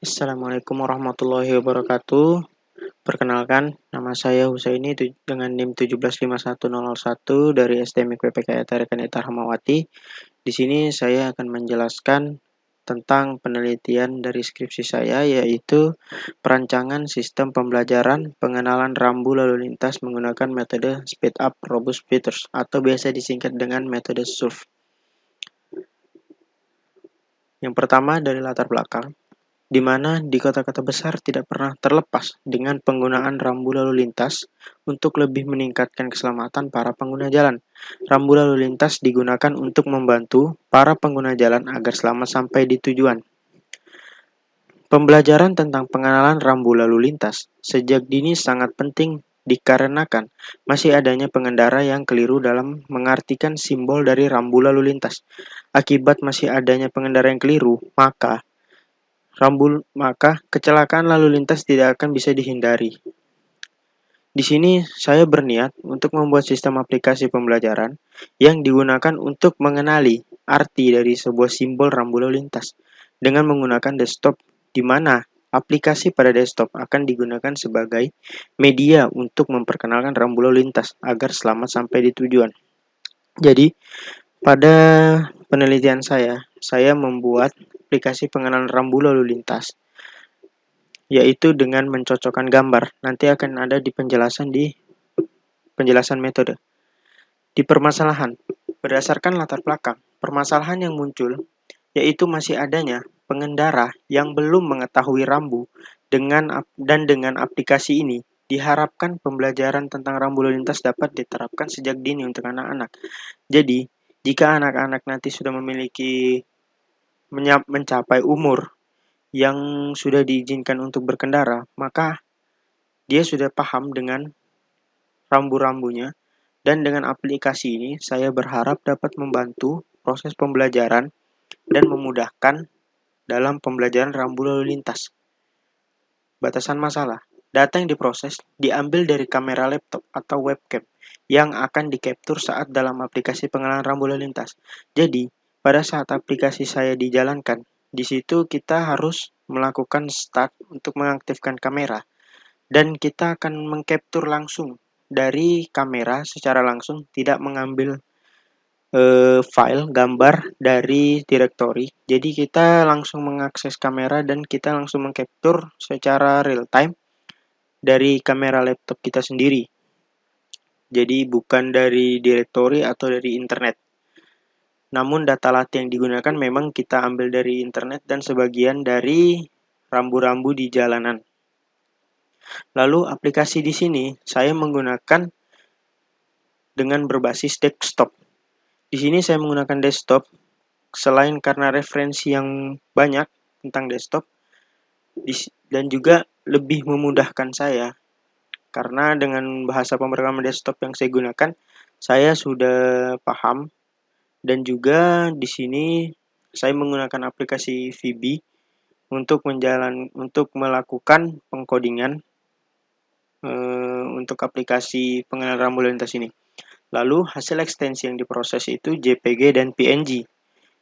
Assalamualaikum warahmatullahi wabarakatuh. Perkenalkan, nama saya Husaini dengan NIM 175101 dari STMIK PPKI Tarikan Ita Rahmawati. Di sini saya akan menjelaskan tentang penelitian dari skripsi saya, yaitu perancangan sistem pembelajaran pengenalan rambu lalu lintas menggunakan metode Speed Up Robust Features atau biasa disingkat dengan metode SURF. Yang pertama dari latar belakang, di mana di kota-kota besar tidak pernah terlepas dengan penggunaan rambu lalu lintas untuk lebih meningkatkan keselamatan para pengguna jalan. Rambu lalu lintas digunakan untuk membantu para pengguna jalan agar selamat sampai di tujuan. Pembelajaran tentang pengenalan rambu lalu lintas sejak dini sangat penting dikarenakan masih adanya pengendara yang keliru dalam mengartikan simbol dari rambu lalu lintas. Akibat masih adanya pengendara yang keliru, maka kecelakaan lalu lintas tidak akan bisa dihindari. Di sini saya berniat untuk membuat sistem aplikasi pembelajaran yang digunakan untuk mengenali arti dari sebuah simbol rambu lalu lintas dengan menggunakan desktop, di mana aplikasi pada desktop akan digunakan sebagai media untuk memperkenalkan rambu lalu lintas agar selamat sampai di tujuan. Jadi, pada penelitian saya membuat aplikasi pengenalan rambu lalu lintas, yaitu dengan mencocokkan gambar. Nanti akan ada di penjelasan metode. Di permasalahan, berdasarkan latar belakang, permasalahan yang muncul yaitu masih adanya pengendara yang belum mengetahui rambu dengan aplikasi ini diharapkan pembelajaran tentang rambu lalu lintas dapat diterapkan sejak dini untuk anak-anak. Jadi, jika anak-anak nanti sudah mencapai umur yang sudah diizinkan untuk berkendara, maka dia sudah paham dengan rambu-rambunya, dan dengan aplikasi ini saya berharap dapat membantu proses pembelajaran dan memudahkan dalam pembelajaran rambu lalu lintas. Batasan masalah. Data yang diproses diambil dari kamera laptop atau webcam yang akan di-capture saat dalam aplikasi pengenalan rambu lalu lintas. Jadi, pada saat aplikasi saya dijalankan, di situ kita harus melakukan start untuk mengaktifkan kamera dan kita akan mengcapture langsung dari kamera secara langsung, tidak mengambil file gambar dari directory. Jadi kita langsung mengakses kamera dan kita langsung mengcapture secara real time dari kamera laptop kita sendiri. Jadi bukan dari directory atau dari internet. Namun data latih yang digunakan memang kita ambil dari internet dan sebagian dari rambu-rambu di jalanan. Lalu aplikasi di sini saya menggunakan dengan berbasis desktop. Di sini saya menggunakan desktop selain karena referensi yang banyak tentang desktop dan juga lebih memudahkan saya karena dengan bahasa pemrograman desktop yang saya gunakan saya sudah paham, dan juga di sini saya menggunakan aplikasi VB untuk melakukan pengkodingan untuk aplikasi pengenal rambu lalu lintas ini. Lalu hasil ekstensi yang diproses itu JPG dan PNG.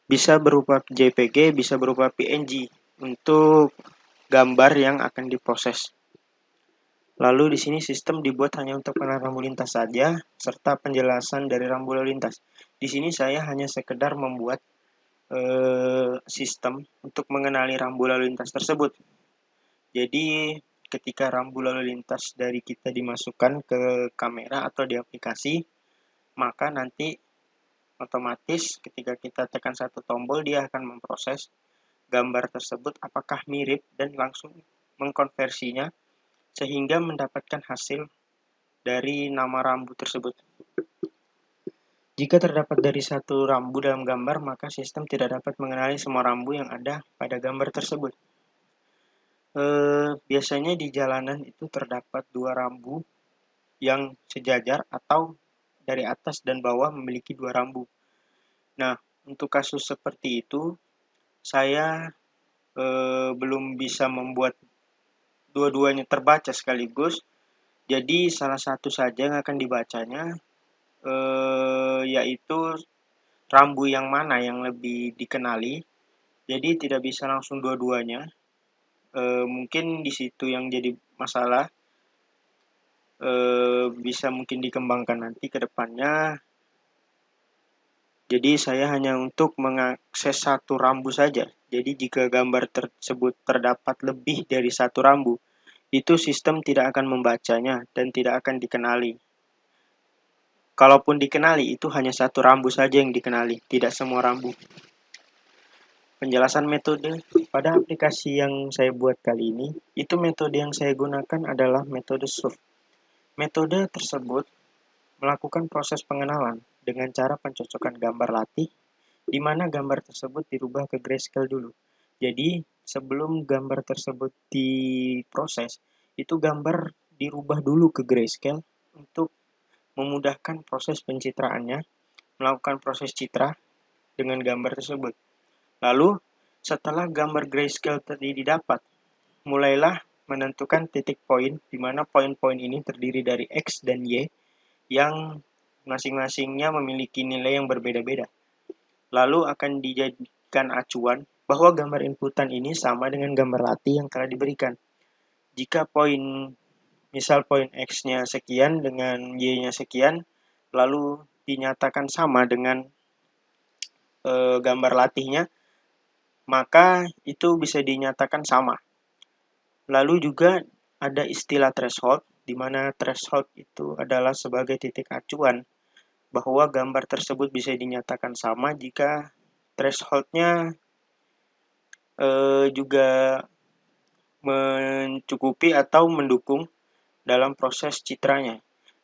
Bisa berupa JPG, bisa berupa PNG untuk gambar yang akan diproses. Lalu di sini sistem dibuat hanya untuk pengenalan rambu lintas saja, serta penjelasan dari rambu lalu lintas. Di sini saya hanya sekedar membuat sistem untuk mengenali rambu lalu lintas tersebut. Jadi ketika rambu lalu lintas dari kita dimasukkan ke kamera atau di aplikasi, maka nanti otomatis ketika kita tekan satu tombol dia akan memproses gambar tersebut apakah mirip dan langsung mengkonversinya sehingga mendapatkan hasil dari nama rambu tersebut. Jika terdapat dari satu rambu dalam gambar, maka sistem tidak dapat mengenali semua rambu yang ada pada gambar tersebut. Biasanya di jalanan itu terdapat dua rambu yang sejajar atau dari atas dan bawah memiliki dua rambu. Nah, untuk kasus seperti itu, saya belum bisa membuat dua-duanya terbaca sekaligus. Jadi salah satu saja yang akan dibacanya yaitu rambu yang mana yang lebih dikenali. Jadi tidak bisa langsung dua-duanya. Mungkin di situ yang jadi masalah, bisa mungkin dikembangkan nanti ke depannya. Jadi saya hanya untuk mengakses satu rambu saja. Jadi jika gambar tersebut terdapat lebih dari satu rambu, itu sistem tidak akan membacanya dan tidak akan dikenali. Kalaupun dikenali, itu hanya satu rambu saja yang dikenali, tidak semua rambu. Penjelasan metode pada aplikasi yang saya buat kali ini, itu metode yang saya gunakan adalah metode SURF. Metode tersebut melakukan proses pengenalan dengan cara pencocokan gambar latih, di mana gambar tersebut dirubah ke grayscale dulu. Jadi, sebelum gambar tersebut diproses, itu gambar dirubah dulu ke grayscale untuk memudahkan proses pencitraannya, melakukan proses citra dengan gambar tersebut. Lalu, setelah gambar grayscale tadi didapat, mulailah menentukan titik poin, di mana poin-poin ini terdiri dari X dan Y, yang masing-masingnya memiliki nilai yang berbeda-beda. Lalu akan dijadikan acuan bahwa gambar inputan ini sama dengan gambar latih yang telah diberikan. Jika misal poin X-nya sekian dengan Y-nya sekian, lalu dinyatakan sama dengan gambar latihnya, maka itu bisa dinyatakan sama. Lalu juga ada istilah threshold, di mana threshold itu adalah sebagai titik acuan bahwa gambar tersebut bisa dinyatakan sama jika thresholdnya juga mencukupi atau mendukung dalam proses citranya.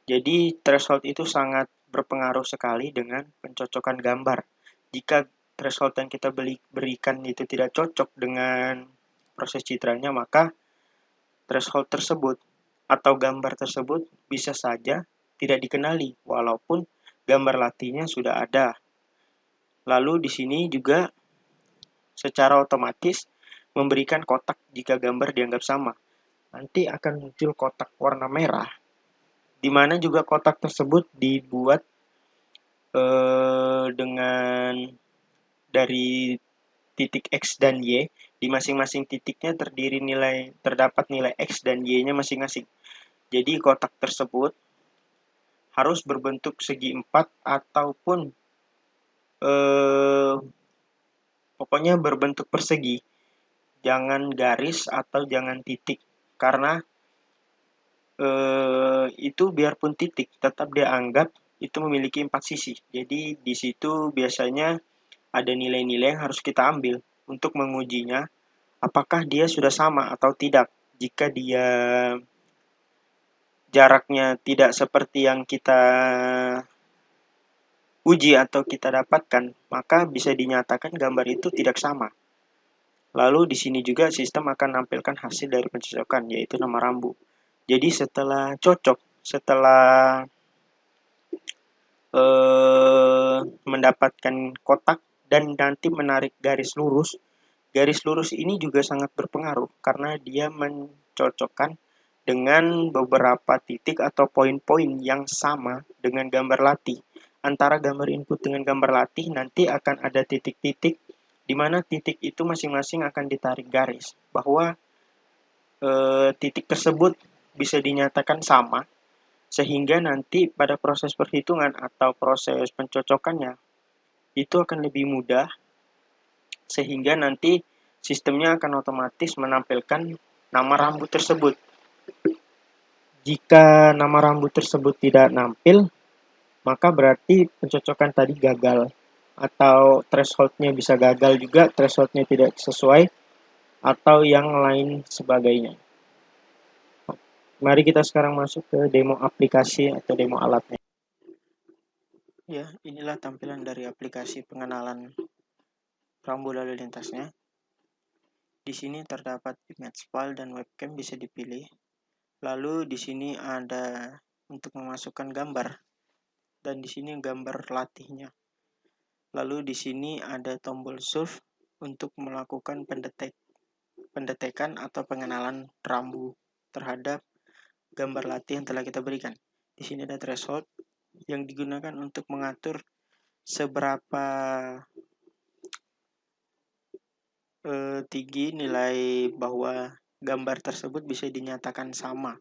Jadi threshold itu sangat berpengaruh sekali dengan pencocokan gambar. Jika threshold yang kita berikan itu tidak cocok dengan proses citranya, maka threshold tersebut atau gambar tersebut bisa saja tidak dikenali walaupun gambar latihnya sudah ada. Lalu di sini juga secara otomatis memberikan kotak jika gambar dianggap sama. Nanti akan muncul kotak warna merah, di mana juga kotak tersebut dibuat dengan dari titik X dan Y. Di masing-masing titiknya terdapat nilai X dan Y-nya masing-masing. Jadi kotak tersebut harus berbentuk segi empat ataupun pokoknya berbentuk persegi. Jangan garis atau jangan titik, karena itu biarpun titik tetap dia anggap itu memiliki empat sisi. Jadi di situ biasanya ada nilai-nilai yang harus kita ambil untuk mengujinya apakah dia sudah sama atau tidak. Jika dia jaraknya tidak seperti yang kita uji atau kita dapatkan, maka bisa dinyatakan gambar itu tidak sama. Lalu di sini juga sistem akan menampilkan hasil dari pencocokan, yaitu nama rambu. Jadi setelah cocok, setelah mendapatkan kotak dan nanti menarik garis lurus ini juga sangat berpengaruh karena dia mencocokkan dengan beberapa titik atau poin-poin yang sama dengan gambar latih. Antara gambar input dengan gambar latih nanti akan ada titik-titik di mana titik itu masing-masing akan ditarik garis bahwa titik tersebut bisa dinyatakan sama sehingga nanti pada proses perhitungan atau proses pencocokannya itu akan lebih mudah sehingga nanti sistemnya akan otomatis menampilkan nama rambu tersebut. Jika nama rambu tersebut tidak nampil, maka berarti pencocokan tadi gagal atau thresholdnya bisa gagal juga, thresholdnya tidak sesuai atau yang lain sebagainya. Mari kita sekarang masuk ke demo aplikasi atau demo alatnya. Ya, inilah tampilan dari aplikasi pengenalan rambu lalu lintasnya. Di sini terdapat image file dan webcam bisa dipilih. Lalu di sini ada untuk memasukkan gambar dan di sini gambar latihnya. Lalu di sini ada tombol surf untuk melakukan pendetekan atau pengenalan rambu terhadap gambar latih yang telah kita berikan. Di sini ada threshold yang digunakan untuk mengatur seberapa tinggi nilai bahwa gambar tersebut bisa dinyatakan sama.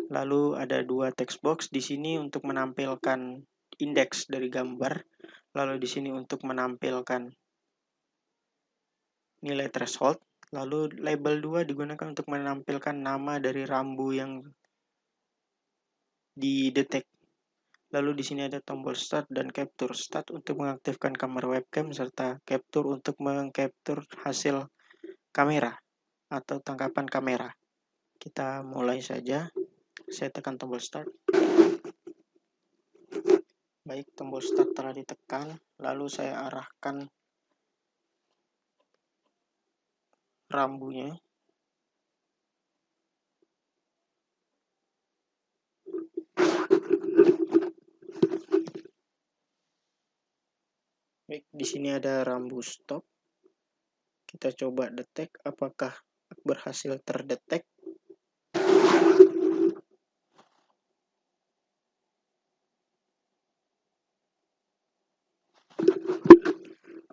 Lalu ada 2 text box di sini untuk menampilkan indeks dari gambar, lalu di sini untuk menampilkan nilai threshold, lalu label 2 digunakan untuk menampilkan nama dari rambu yang didetek. Lalu di sini ada tombol start dan capture. Start untuk mengaktifkan kamera webcam serta capture untuk mengcapture hasil kamera atau tangkapan kamera. Kita mulai saja. Saya tekan tombol start. Baik, tombol start telah ditekan. Lalu saya arahkan rambunya. Baik, di sini ada rambu stop. Kita coba detek apakah berhasil terdetek.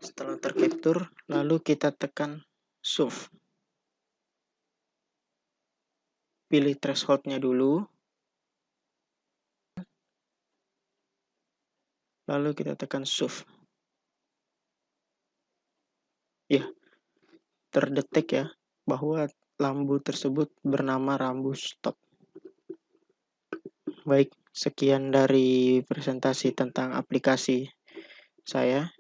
Setelah tercapture, lalu kita tekan Shift. Pilih threshold-nya dulu. Lalu kita tekan Shift. Ya, terdetek ya bahwa rambu tersebut bernama rambu stop. Baik, sekian dari presentasi tentang aplikasi saya.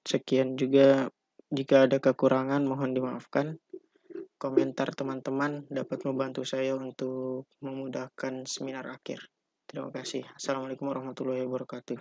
Sekian juga, jika ada kekurangan mohon dimaafkan. Komentar teman-teman dapat membantu saya untuk memudahkan seminar akhir. Terima kasih. Assalamualaikum warahmatullahi wabarakatuh.